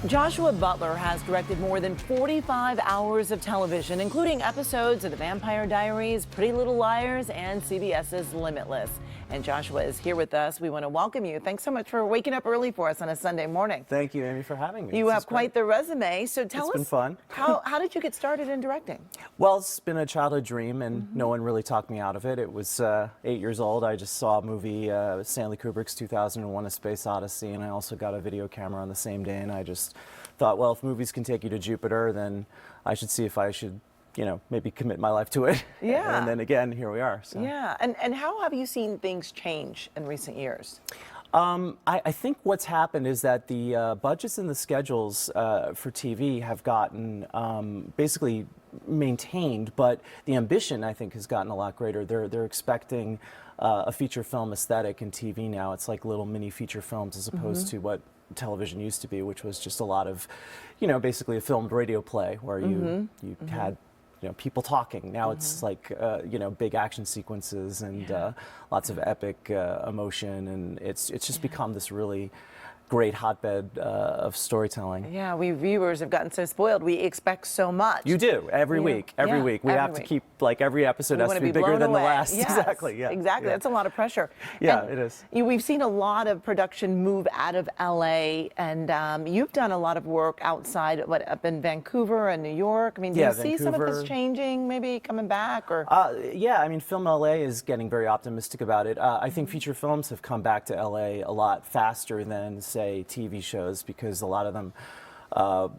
Joshua Butler has directed more than 45 hours of television, including episodes of The Vampire Diaries, Pretty Little Liars, and CBS's Limitless. And Joshua is here with us. We want to welcome you. Thanks so much for waking up early for us on a Sunday morning. Thank you, Amy, for having me. You have quite the resume, so tell us. It's been fun. How did you get started in directing? Well, it's been a childhood dream, and no one really talked me out of it. It was 8 years old. I just saw a movie, Stanley Kubrick's 2001: A Space Odyssey, and I also got a video camera on the same day, and I just thought, well, if movies can take you to Jupiter, then I should see if I should, maybe commit my life to it. Yeah. And then again, here we are. So. Yeah. And how have you seen things change in recent years? I think what's happened is that the budgets and the schedules for TV have gotten basically maintained, but the ambition, I think, has gotten a lot greater. They're expecting a feature film aesthetic in TV now. It's like little mini feature films as opposed to what television used to be, which was just a lot of, basically a filmed radio play where you had people talking. Now it's like, big action sequences and lots of epic emotion, and it's just become this really great hotbed of storytelling. Yeah, we viewers have gotten so spoiled. We expect so much. You do, every week. Every week. We have to keep, every episode has to be bigger than the last. Yes, exactly, yeah. Exactly, yeah. That's a lot of pressure. Yeah, and it is. We've seen a lot of production move out of LA, and you've done a lot of work outside, up in Vancouver and New York. I mean, do you see some of this changing, maybe coming back? Or? Yeah, I mean, Film LA is getting very optimistic about it. I think feature films have come back to LA a lot faster than, say, TV shows, because a lot of them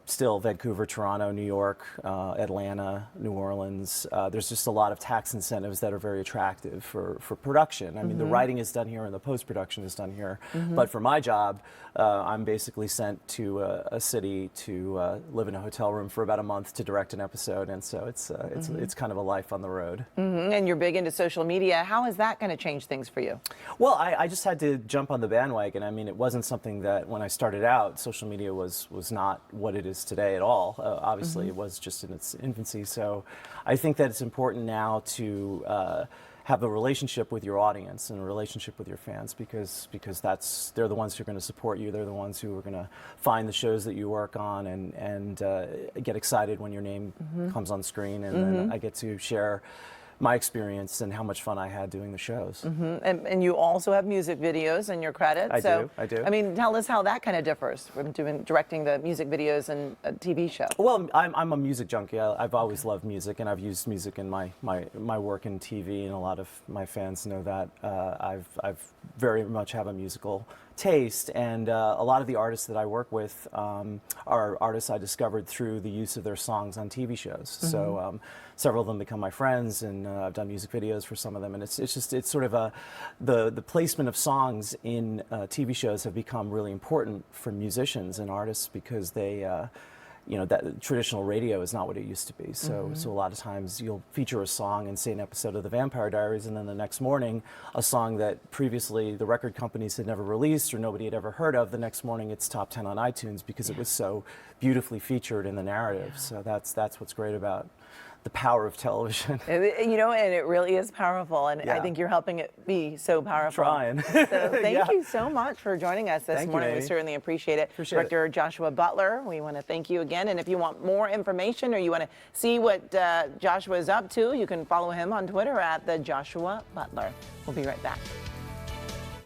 still Vancouver, Toronto, New York, Atlanta, New Orleans. There's just a lot of tax incentives that are very attractive for production. I mean, the writing is done here and the post-production is done here. But for my job, I'm basically sent to a city to live in a hotel room for about a month to direct an episode, and so it's kind of a life on the road. And you're big into social media. How is that going to change things for you? Well, I just had to jump on the bandwagon. I mean, it wasn't something that when I started out, social media was not what it is today at all. Obviously, it was just in its infancy. So I think that it's important now to have a relationship with your audience and a relationship with your fans, because they're the ones who are going to support you. They're the ones who are going to find the shows that you work on and get excited when your name comes on screen, and then I get to share my experience and how much fun I had doing the shows. And you also have music videos in your credits. I do. I mean, tell us how that kind of differs from directing the music videos and a TV show. Well, I'm a music junkie. I've always loved music, and I've used music in my work in TV, and a lot of my fans know that. I've very much have a musical taste, and a lot of the artists that I work with are artists I discovered through the use of their songs on TV shows. So several of them become my friends, and I've done music videos for some of them, and it's sort of the placement of songs in TV shows have become really important for musicians and artists, because they that traditional radio is not what it used to be. So a lot of times you'll feature a song in, say, an episode of The Vampire Diaries, and then the next morning, a song that previously the record companies had never released or nobody had ever heard of, the next morning it's top 10 on iTunes because it was so beautifully featured in the narrative. So that's what's great about the power of television. And it really is powerful, and I think you're helping it be so powerful. Trying. So thank you so much for joining us this morning. We certainly appreciate it. Director Joshua Butler, we want to thank you again, and if you want more information or you want to see what Joshua is up to, you can follow him on Twitter at @TheJoshuaButler. We'll be right back.